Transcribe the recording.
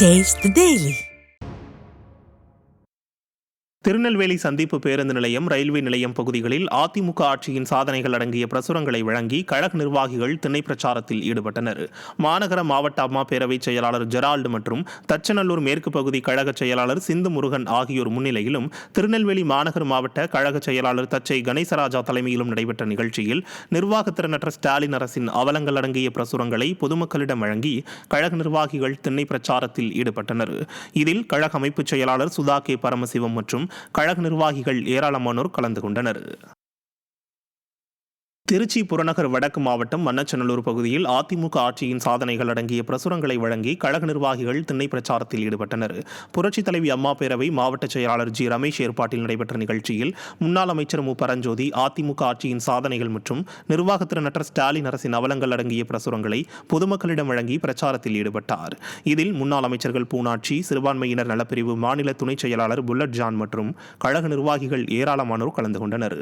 Taste the Daily. Tirunelveli சந்திப்பு பேருந்து நிலையம், ரயில்வே நிலையம் பகுதிகளில் அதிமுக ஆட்சியின் சாதனைகள் அடங்கிய பிரசுரங்களை வழங்கி கழக நிர்வாகிகள் திண்ணை பிரச்சாரத்தில் ஈடுபட்டனர். மாநகர மாவட்ட அம்மா பேரவை செயலாளர் ஜெரால்டு மற்றும் தச்சநல்லூர் மேற்கு பகுதி கழக செயலாளர் சிந்து முருகன் ஆகியோர் முன்னிலையிலும், திருநெல்வேலி மாநகர மாவட்ட கழக செயலாளர் தச்சை கணேசராஜா தலைமையிலும் நடைபெற்ற நிகழ்ச்சியில் நிர்வாகத்திறனற்ற ஸ்டாலின் அரசின் அவலங்கள் அடங்கிய பிரசுரங்களை பொதுமக்களிடம் வழங்கி கழக நிர்வாகிகள் திண்ணை பிரச்சாரத்தில் ஈடுபட்டனர். இதில் கழக அமைப்பு செயலாளர் சுதா கே பரமசிவம் மற்றும் கழக நிர்வாகிகள் ஏராளமானோர் கலந்து கொண்டனர். திருச்சி புறநகர் வடக்கு மாவட்டம் மண்ணச்சநல்லூர் பகுதியில் அதிமுக ஆட்சியின் சாதனைகள் அடங்கிய பிரசுரங்களை வழங்கி கழக நிர்வாகிகள் திண்ணை பிரச்சாரத்தில் ஈடுபட்டனர். புரட்சித் தலைவி அம்மா பேரவை மாவட்ட செயலாளர் ஜி ரமேஷ் ஏற்பாட்டில் நடைபெற்ற நிகழ்ச்சியில் முன்னாள் அமைச்சர் மு பரஞ்சோதி அதிமுக ஆட்சியின் சாதனைகள் மற்றும் நிர்வாகத்திறனற்ற ஸ்டாலின் அரசின் அவலங்கள் அடங்கிய பிரசுரங்களை பொதுமக்களிடம் வழங்கி பிரச்சாரத்தில் ஈடுபட்டார். இதில் முன்னாள் அமைச்சர்கள் பூனாட்சி, சிறுபான்மையினர் நலப்பிரிவு மாநில துணைச் செயலாளர் புல்லட் ஜான் மற்றும் கழக நிர்வாகிகள் ஏராளமானோர் கலந்து கொண்டனர்.